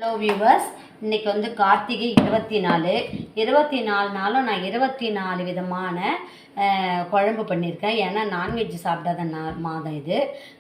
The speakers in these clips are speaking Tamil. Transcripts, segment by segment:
ஹலோ வியூவர்ஸ், இன்றைக்கி வந்து கார்த்திகை 24 நாளும் நான் 24 விதமான குழம்பு பண்ணியிருக்கேன். ஏன்னா நான்வெஜ் சாப்பிடாத மாதம் இது.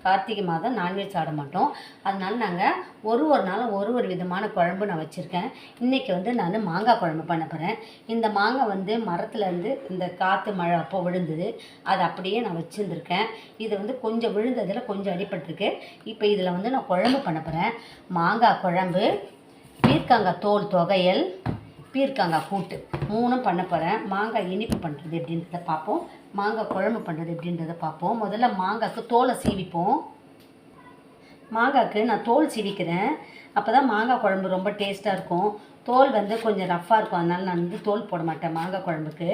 கார்த்திகை மாதம் நான்வெஜ் சாப்பிட மாட்டோம். அதனால நாங்கள் ஒரு நாளும் ஒரு விதமான குழம்பு நான் வச்சுருக்கேன். இன்றைக்கி வந்து நான் மாங்காய் குழம்பு பண்ண போகிறேன். இந்த மாங்காய் வந்து மரத்துலேருந்து இந்த காற்று மழை அப்போ விழுந்தது. அது அப்படியே நான் வச்சுருந்துருக்கேன். இது வந்து கொஞ்சம் விழுந்ததில் கொஞ்சம் அடிபட்டிருக்கு. இப்போ இதில் வந்து நான் குழம்பு பண்ண போகிறேன். மாங்காய் குழம்பு, பீர்க்கங்காய் தோல் துவையல், பீர்க்கங்காய் கூட்டு, மூணும் பண்ண போகிறேன். மாங்காய் இனிப்பு பண்ணுறது எப்படின்றத பார்ப்போம். மாங்காய் குழம்பு பண்ணுறது எப்படின்றத பார்ப்போம். முதல்ல மாங்காய்க்கு தோலை சீவிப்போம். மாங்காய்க்கு நான் தோல் சீவிக்கிறேன். அப்போ தான் மாங்காய் குழம்பு ரொம்ப டேஸ்ட்டாக இருக்கும். தோல் வந்து கொஞ்சம் ரஃப்பாக இருக்கும். அதனால் நான் வந்து தோல் போட மாட்டேன் மாங்காய் குழம்புக்கு.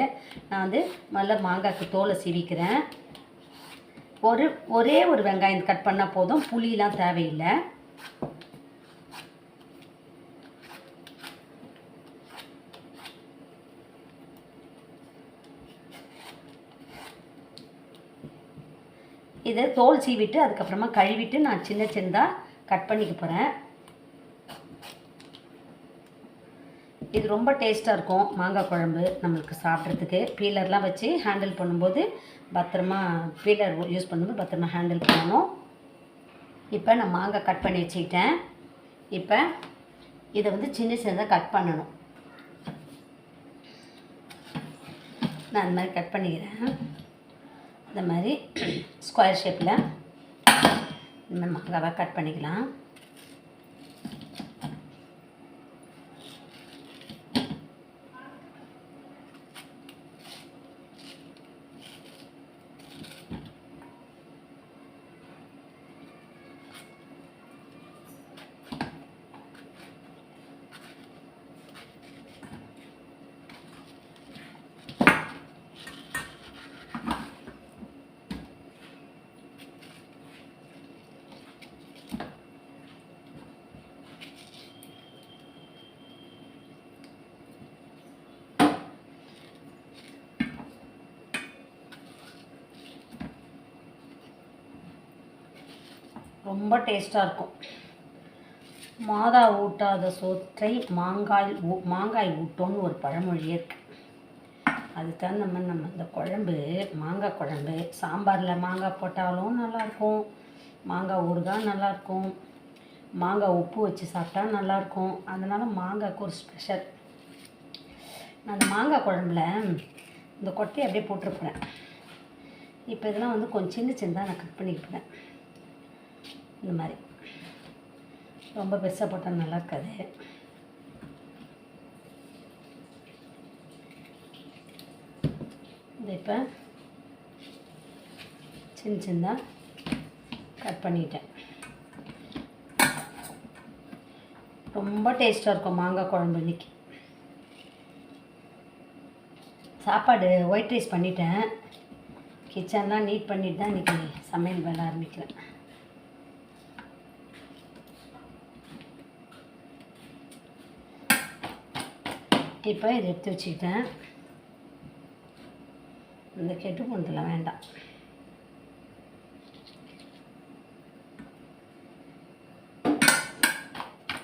நான் வந்து முதல்ல மாங்காய்க்கு தோலை சீவிக்கிறேன். ஒரே ஒரு வெங்காயம் கட் பண்ணால் போதும், புளியெலாம் தேவையில்லை. இதை தோல் சீவிட்டு அதுக்கப்புறமா கழுவிட்டு நான் சின்னதாக கட் பண்ணிக்க போகிறேன். இது ரொம்ப டேஸ்ட்டாக இருக்கும் மாங்காய் குழம்பு நம்மளுக்கு சாப்பிட்றதுக்கு. பீலர்லாம் வச்சு ஹேண்டில் பண்ணும்போது பத்திரமா, பீலர் யூஸ் பண்ணும்போது பத்திரமா ஹேண்டில் பண்ணணும். இப்போ நான் மாங்காய் கட் பண்ணி வச்சுக்கிட்டேன். இப்போ இதை வந்து சின்னதாக கட் பண்ணணும். நான் அந்த மாதிரி கட் பண்ணிக்கிறேன். இந்த மாதிரி ஸ்கொயர் ஷேப்பில் இந்த மாதிரி மாங்காவை கட் பண்ணிக்கலாம். ரொம்ப டேஸ்ட்டாக இருக்கும். மாதா ஊட்டாத சோற்றை மாங்காய் ஊட்டோன்னு ஒரு பழமொழியே இருக்குது. அது தகுந்த மாதிரி நம்ம இந்த குழம்பு, மாங்காய் குழம்பு, சாம்பாரில் மாங்காய் போட்டாலும் நல்லாயிருக்கும், மாங்காய் ஊறுகாய் நல்லாயிருக்கும், மாங்காய் உப்பு வச்சு சாப்பிட்டா நல்லாயிருக்கும். அதனால் மாங்காய்க்கு ஒரு ஸ்பெஷல். நான் அந்த மாங்காய் குழம்புல இந்த கொட்டையை அப்படியே போட்டிருப்பேன். இப்போ இதெல்லாம் வந்து கொஞ்சம் சின்னதாக நான் கட் பண்ணிக்கிறேன். இந்த மாதிரி ரொம்ப பெருசாக போட்டால் நல்லா இருக்காது. இதை இப்போ சின்னதாக கட் பண்ணிட்டேன். ரொம்ப டேஸ்ட்டாக இருக்கும் மாங்காய் குழம்பு. இன்றைக்கி சாப்பாடு ஒயிட் ரைஸ் பண்ணிட்டேன். கிச்சன்லாம் நீட் பண்ணிட்டு தான் இன்றைக்கி சமையல் வேலை ஆரம்பிக்கிறேன். இப்போ இதை எடுத்து வச்சுக்கிட்டேன். இந்த கெட்டு போனதில் வேண்டாம்.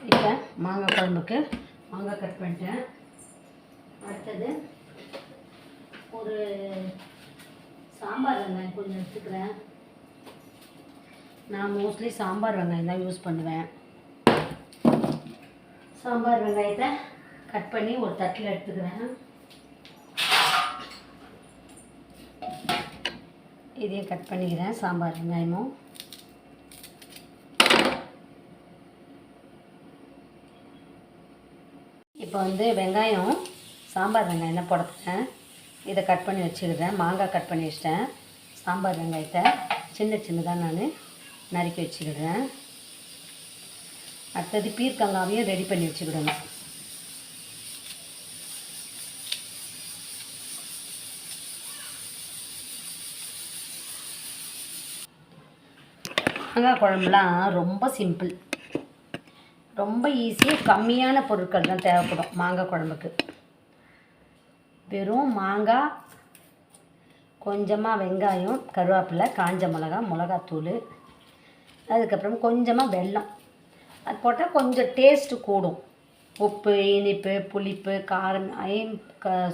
இப்போ மாங்காய் குழம்புக்கு மாங்காய் கட் பண்ணிட்டேன். அடுத்தது ஒரு சாம்பார் வெங்காயம் கொஞ்சம் எடுத்துக்கிறேன். நான் மோஸ்ட்லி சாம்பார் வெங்காயம் தான் யூஸ் பண்ணுவேன். சாம்பார் வெங்காயத்தை கட் பண்ணி ஒரு தட்டில் எடுத்துக்கிறேன். இதையும் கட் பண்ணிக்கிறேன், சாம்பார் வெங்காயமும். இப்போ வந்து வெங்காயம், சாம்பார் வெங்காயம் தான் போடுறேன். இதை கட் பண்ணி வச்சுக்கிறேன். மாங்காய் கட் பண்ணி வச்சிட்டேன். சாம்பார் வெங்காயத்தை சின்னதாக நான் நறுக்கி வச்சுக்கிறேன். அடுத்தது பீர்க்கங்காவையும் ரெடி பண்ணி வச்சுக்கிடணும். மாங்காய் குழம்புலாம் ரொம்ப சிம்பிள், ரொம்ப ஈஸி. கம்மியான பொருட்கள் தான் தேவைப்படும் மாங்காய் குழம்புக்கு. வெறும் மாங்காய், கொஞ்சமாக வெங்காயம், கருவேப்பிலை, காஞ்ச மிளகாய், மிளகாத்தூள், அதுக்கப்புறம் கொஞ்சமாக வெல்லம். அது போட்டால் கொஞ்சம் டேஸ்ட்டு கூடும். உப்பு, இனிப்பு, புளிப்பு, காரம்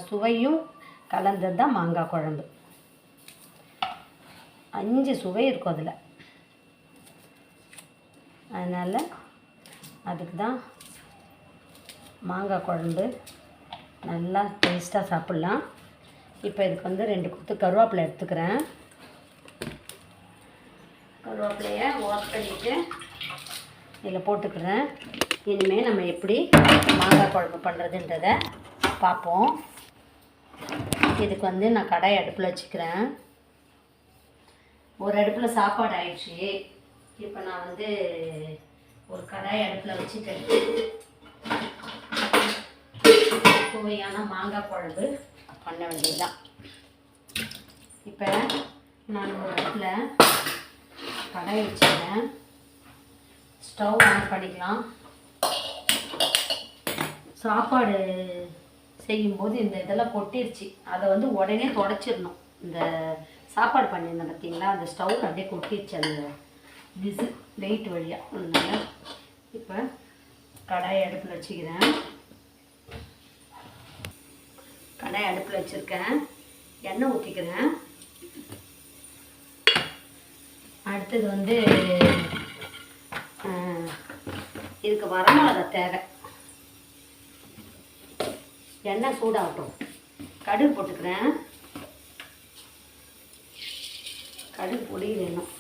சுவையும் கலந்தது தான் மாங்காய் குழம்பு. 5 சுவை இருக்கும் அதில். அதனால் அதுக்கு தான் மாங்காய் குழம்பு நல்லா டேஸ்ட்டாக சாப்பிட்லாம். இப்போ இதுக்கு வந்து 2 கொத்து கருவேப்பிலை எடுத்துக்கிறேன். கருவேப்பிலையை வாஷ் பண்ணிவிட்டு இதில் போட்டுக்கிறேன். இனிமேல் நம்ம எப்படி மாங்காய் குழம்பு பண்ணுறதுன்றதை பார்ப்போம். இதுக்கு வந்து நான் கடாய் அடுப்பில் வச்சுக்கிறேன். ஒரு அடுப்பில் சாப்பாடு ஆயிடுச்சு. இப்போ நான் வந்து ஒரு கடாய் அடுப்பில் வச்சுட்டு சுவையான மாங்காய் குழம்பு பண்ண வேண்டியதுதான். இப்போ நான் ஒரு அடுப்பில் கடாய் வச்சுக்கிறேன். ஸ்டவ் ஆன் பண்ணிக்கலாம். சாப்பாடு செய்யும்போது இந்த இதெல்லாம் கொட்டிருச்சு. அதை வந்து உடனே தொடச்சிடணும். இந்த சாப்பாடு பண்ணியிருந்தேன் பார்த்தீங்களா, அந்த ஸ்டவ் அப்படியே கொட்டிருச்சு அந்த விசு வெயிட் வழியாக. அதனால் இப்போ கடாய் அடுப்பில் வச்சுக்கிறேன். கடாய் அடுப்பில் வச்சுருக்கேன். எண்ணெய் ஊற்றிக்கிறேன். அடுத்தது வந்து இதுக்கு வரமிளகா தேவை. எண்ணெய் சூடாகட்டும். கடுகு போட்டுக்கிறேன். கடுகு பொடி வேணும்.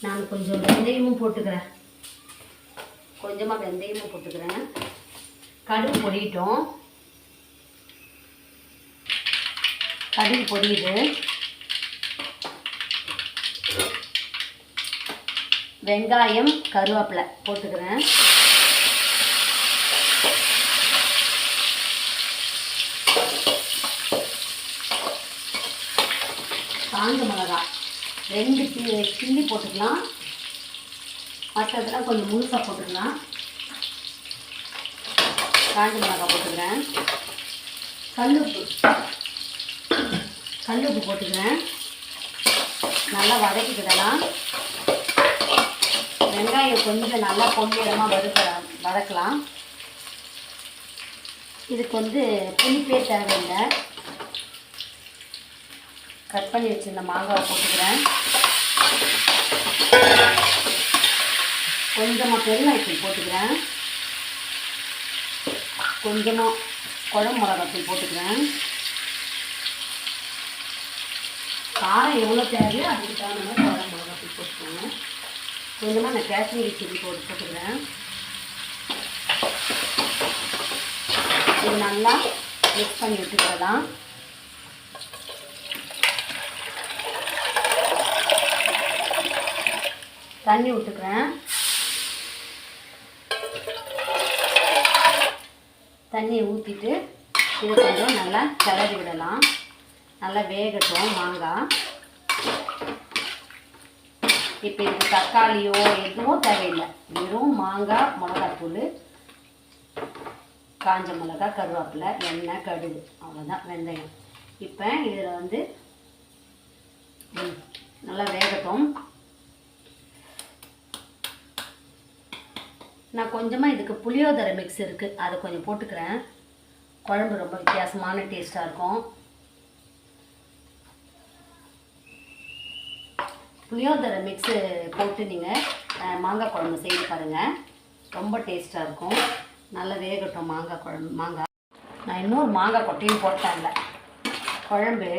நான் கொஞ்சம் வெந்தயமும் போட்டுக்கிறேன். கொஞ்சமாக வெந்தயமும் போட்டுக்கிறேன். கடுகு பொடிட்டோம். கடுகு பொடியுது. வெங்காயம், கருவேப்பிலை போட்டுக்கிறேன். காஞ்ச மிளகா 2 கிள்ளி போட்டுக்கலாம். மற்றதெல்லாம் கொஞ்சம் முழுசாக போட்டுக்கலாம். காஞ்ச மிளகா போட்டுக்கிறேன். கல்லுப்பு போட்டுக்கிறேன். நல்லா வதக்கிக்கிடலாம். வெங்காயம் கொஞ்சம் நல்லா பொன்னிறமாக வதக்கலாம். இதுக்கு வந்து புளிப்பே தேவையில்லை. கட் பண்ணி வச்சுருந்த மாங்காவை போட்டுக்கிறேன். கொஞ்சமாக பெருங்காயத்தூள் போட்டுக்கிறேன். கொஞ்சமாக குழம்பு மிளகாத்தூள் போட்டுக்கிறேன். காரம் எவ்வளோ தேவையோ அதுக்கு தகுந்த மாதிரி குழம்பு மிளகாத்தூள் போட்டுக்கோங்க. கொஞ்சமாக நான் காஷ்மீரி சில்லி போட்டுக்கிறேன். இது நல்லா மிக்ஸ் பண்ணி விட்டுக்கிறலாம். தண்ணி விட்டுக்கிறேன். தண்ணியை ஊற்றிட்டு இது கொஞ்சம் நல்லா கிளறி விடலாம். நல்லா வேகட்டும் மாங்காய். இப்போ இதுக்கு தக்காளியோ எதுவும் தேவையில்லை. வெறும் மாங்காய், மிளகாத்தூள், காஞ்ச மிளகா, கருவேப்பிலை, எண்ணெய், கடுகு, அவ்வளோதான். வெந்தயம். இப்போ இதில் வந்து நல்லா வேகட்டும். நான் கொஞ்சமாக இதுக்கு புளியோதரை மிக்ஸ் இருக்குது, அதை கொஞ்சம் போட்டுக்கிறேன். குழம்பு ரொம்ப வித்தியாசமான டேஸ்ட்டாக இருக்கும். புளியோதரை மிக்ஸு போட்டு நீங்கள் மாங்காய் குழம்பு செய்து பாருங்கள். ரொம்ப டேஸ்ட்டாக இருக்கும். நல்லா வேகட்டும் மாங்காய். நான் இன்னொரு மாங்காய் கொட்டையும் போட்டேன்ல. குழம்பு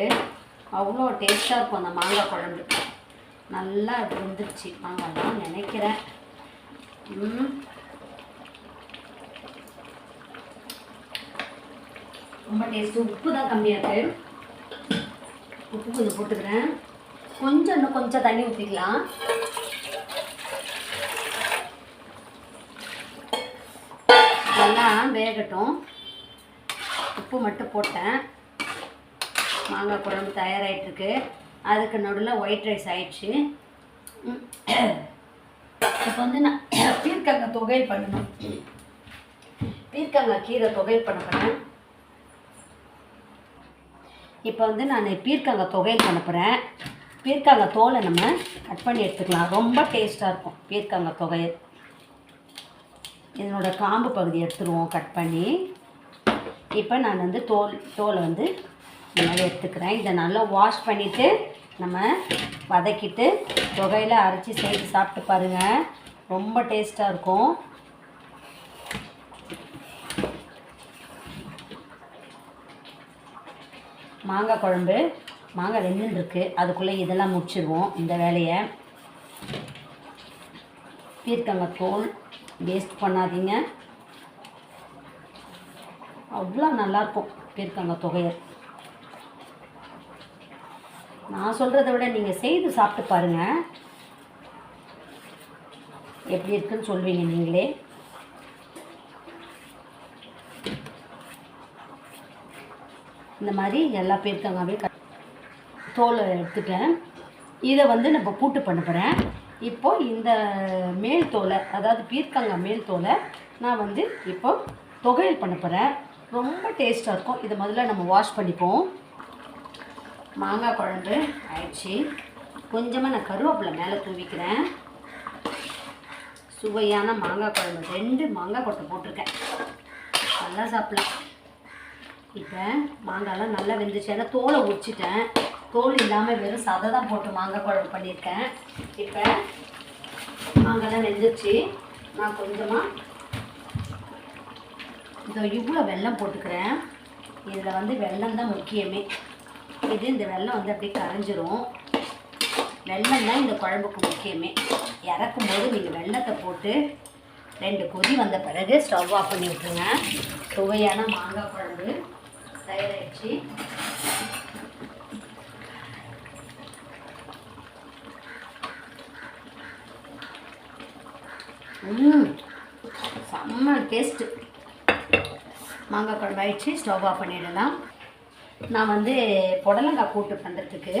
அவ்வளோ டேஸ்ட்டாக இருக்கும். அந்த மாங்காய் குழம்பு நல்லா வெந்துருச்சு மாங்காய்லாம் நினைக்கிறேன். ரொம்ப டேஸ்ட்டு. உப்பு தான் கம்மியாக இருக்குது. உப்பு கொஞ்சம் போட்டுக்கிறேன். இன்னும் கொஞ்சம் தண்ணி ஊற்றிக்கலாம். நல்லா வேகட்டும். உப்பு மட்டும் போட்டேன். மாங்காய் குழம்பு தயாராகிட்டுருக்கு. அதுக்கு நடுவில் ஒயிட் ரைஸ் ஆயிடுச்சு. இப்போ வந்து நான் பீர்க்கங்காய் தொகையல் பண்ணணும். பீர்க்கங்காய் கீரை தொகையல் பண்ண போகிறேன். இப்போ வந்து நான் பீர்க்கங்காய் தொகையல் பண்ண போகிறேன். பீர்க்கங்காய் தோலை நம்ம கட் பண்ணி எடுத்துக்கலாம். ரொம்ப டேஸ்ட்டாக இருக்கும் பீர்க்கங்காய் தொகையல். இதனோட காம்பு பகுதி எடுத்துருவோம் கட் பண்ணி. இப்போ நான் வந்து தோலை வந்து இந்த மாதிரி எடுத்துக்கிறேன். இதை நல்லா வாஷ் பண்ணிவிட்டு நம்ம வதக்கிட்டு தொகையில் அரைச்சி செய்து சாப்பிட்டு பாருங்கள், ரொம்ப டேஸ்ட்டாக இருக்கும். மாங்காய் குழம்பு, மாங்காய் வெந்துன்னு இருக்குது, அதுக்குள்ளே இதெல்லாம் முடிச்சிடுவோம் இந்த வேலையை. பீர்க்கங்காய் தோல் வேஸ்ட் பண்ணாதீங்க, அவ்வளோ நல்லாயிருக்கும் பீர்க்கங்காய் துவையல். நான் சொல்கிறத விட நீங்கள் செய்து சாப்பிட்டு பாருங்கள், எப்படி இருக்குன்னு சொல்வீங்க நீங்களே. இந்த மாதிரி எல்லா பீர்க்கங்காவே தோலை எடுத்துட்டேன். இதை வந்து நம்ம கூட்டு பண்ண போகிறேன். இப்போது இந்த மேல் தோலை, அதாவது பீர்க்கங்காய் மேல் தோலை நான் வந்து இப்போ துவையல் பண்ண போகிறேன். ரொம்ப டேஸ்ட்டாக இருக்கும். இதை முதல்ல நம்ம வாஷ் பண்ணிப்போம். மாங்காய் குழம்பு ஆயிடுச்சு. கொஞ்சமாக நான் கருவேப்பிலை மேலே தூவிக்கிறேன். சுவையான மாங்காய் குழம்பு, 2 மாங்காய் கொட்டை போட்டிருக்கேன், நல்லா சாப்பிடலாம். இப்போ மாங்காயெலாம் நல்லா வெந்துச்சு. ஏன்னா தோலை உரிச்சிட்டேன், தோல் இல்லாமல் வெறும் சதை தான் போட்டு மாங்காய் குழம்பு பண்ணியிருக்கேன். இப்போ மாங்காயெலாம் வெந்துருச்சு. நான் கொஞ்சமாக இவ்வளோ வெல்லம் போட்டுக்கிறேன். இதில் வந்து வெல்லம் தான் முக்கியமே. இந்த வெல்லம் வந்து அப்படியே கரைஞ்சிரும். வெல்லம் தான் இந்த குழம்புக்கு முக்கியமே. இறக்கும்போது நீங்கள் வெல்லத்தை போட்டு 2 கொதி வந்த பிறகு ஸ்டவ் ஆஃப் பண்ணி விட்டுருங்க. சுவையான மாங்காய் குழம்பு தயாராகிடுச்சு. செம்ம டேஸ்ட்டு மாங்காய் குழம்பு ஆயிடுச்சு. ஸ்டவ் ஆஃப் பண்ணிடலாம். நான் வந்து புடலங்காய் கூட்டு பண்ணுறதுக்கு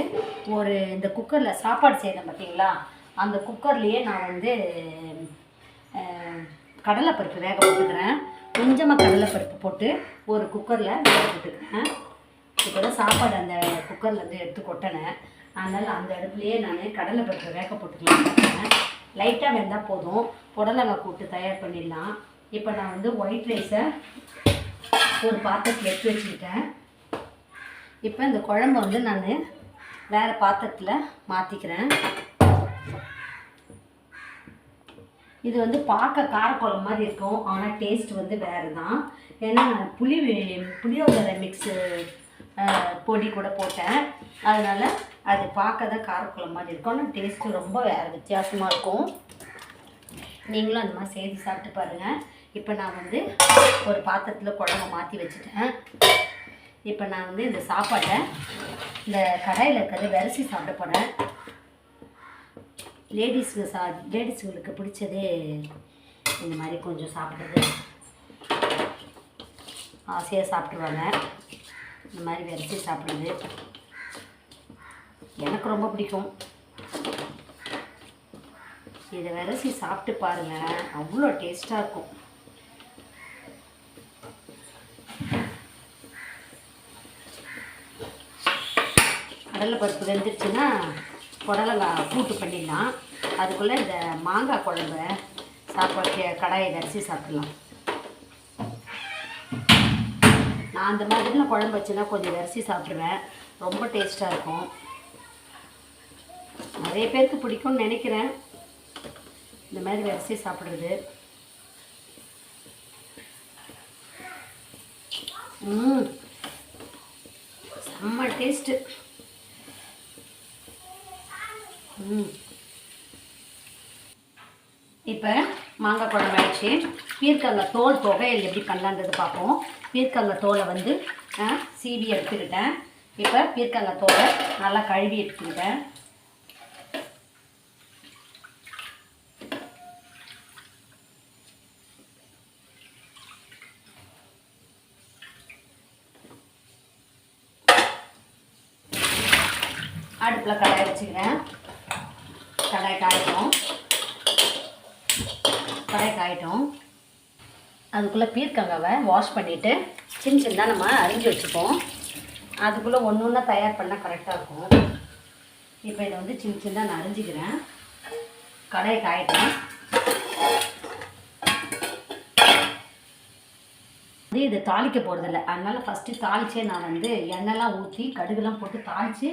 இந்த குக்கரில் சாப்பாடு செய்கிறேன் பார்த்தீங்களா, அந்த குக்கர்லேயே நான் வந்து கடலைப்பருப்பு வேக போட்டுக்கிறேன். கொஞ்சமாக கடலைப்பருப்பு போட்டு ஒரு குக்கரில் வேக போட்டுக்கிறேன். இப்போ தான் சாப்பாடு அந்த குக்கரில் வந்து எடுத்து கொட்டினேன். அதனால் அந்த அடுப்புலேயே நான் கடலைப்பருப்பு வேக போட்டுக்கலாம். லைட்டாக வெந்தால் போதும், புடலங்காய் கூட்டு தயார் பண்ணிடலாம். இப்போ நான் வந்து ஒயிட் ரைஸை ஒரு பாத்திரத்தில் எடுத்து வச்சுக்கிட்டேன். இப்போ இந்த குழம்பு வந்து நான் வேறு பாத்திரத்தில் மாற்றிக்கிறேன். இது வந்து பார்க்க காரக்குழம்பு மாதிரி இருக்கும், ஆனால் டேஸ்ட் வந்து வேறு தான். ஏன்னா நான் புளியோதரை மிக்ஸு பொடி கூட போட்டேன், அதனால் அது பார்க்க தான் காரக்குழம்பு மாதிரி இருக்கும், ஆனால் டேஸ்ட்டு ரொம்ப வேறு வித்தியாசமாக இருக்கும். நீங்களும் அந்த மாதிரி செய்து சாப்பிட்டு பாருங்கள். இப்போ நான் வந்து ஒரு பாத்திரத்தில் குழம்பு மாற்றி வச்சுட்டேன். இப்போ நான் வந்து இந்த சாப்பாட்டை இந்த கடாயில் இருக்கிறத விரசி சாப்பிட போகிறேன். லேடிஸுங்களுக்கு பிடிச்சதே இந்த மாதிரி கொஞ்சம் சாப்பிட்றது, ஆசையாக சாப்பிட்ருவாங்க. இந்த மாதிரி விரசி சாப்பிட்றது எனக்கு ரொம்ப பிடிக்கும். இதை விரசி சாப்பிட்டு பாருங்கள், அவ்வளோ டேஸ்ட்டாக இருக்கும். கடலைப்பருப்பு வெந்துருச்சுன்னா புடலங்காய் கூட்டு பண்ணிடலாம். அதுக்குள்ளே இந்த மாங்காய் குழம்பை சாப்பாடு கடாயை அரிசி சாப்பிட்லாம். நான் அந்த மாதிரிலாம் குழம்பு வச்சுன்னா கொஞ்சம் அரிசி சாப்பிட்ருவேன், ரொம்ப டேஸ்ட்டாக இருக்கும். நிறைய பேருக்கு பிடிக்கும்னு நினைக்கிறேன் இந்த மாதிரி அரிசி சாப்பிட்றது. செம்ம டேஸ்ட்டு. இப்போ மாங்காய் குழம்பு ஆயிடுச்சு. பீர்க்கங்காய் தோல் துவையல் எப்படி பண்ணலான்றது பார்ப்போம். பீர்க்கங்காய் தோலை வந்து சீவி எடுத்துக்கிட்டேன். இப்போ பீர்க்கங்காய் தோலை நல்லா கழுவி எடுத்துக்கிட்டேன். அடுப்பில் கடாய் வச்சுக்கிறேன். கடாய் காயட்டும். அதுக்குள்ளே பீர்க்கங்காவை வாஷ் பண்ணிவிட்டு சின்ன சின்னதாக நம்ம அரிஞ்சு வச்சுப்போம். அதுக்குள்ளே ஒன்று ஒன்றா தயார் பண்ணால் கரெக்டாக இருக்கும். இப்போ இதை வந்து சின்ன சின்னதாக நான் அரிஞ்சிக்கிறேன். கடாய் காயட்டும். இதை தாளிக்க போகிறதில்ல, அதனால் ஃபஸ்ட்டு தாளித்தே நான் வந்து எண்ணெய்லாம் ஊற்றி கடுகுலாம் போட்டு தாளித்து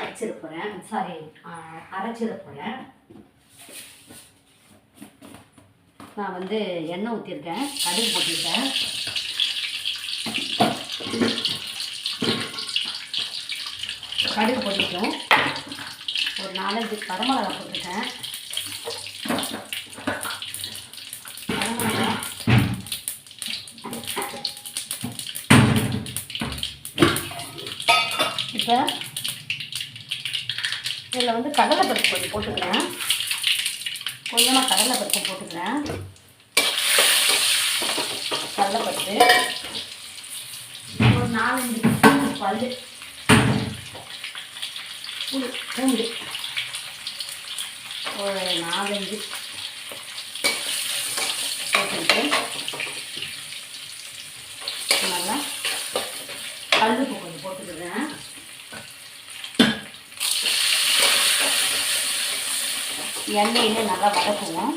வச்சிட போகிறேன். சாரி, அரைச்சிட போகிறேன். நான் வந்து எண்ணெய் ஊற்றிருக்கேன், கடுகு போட்டிருக்கேன். கடுகு போட்டிருக்கோம். ஒரு 4-5 வரமிளகா போட்டிருக்கேன். வரமிளகா இப்போ இதில் வந்து கடலைப்பருப்பு கொஞ்சம் போட்டுக்கிறேன். கொஞ்சமாக கடலைப்பருப்பு போட்டுக்கிறேன். கடலைப்பருப்பு ஒரு 4-5 பல்லு பூண்டு ஒரு 4-5 போட்டுக்கிட்டு நல்லா கல்லுப்பு கொஞ்சம் போட்டுக்கிறேன். எண்ணெயில் நல்லா வதக்குவோம்.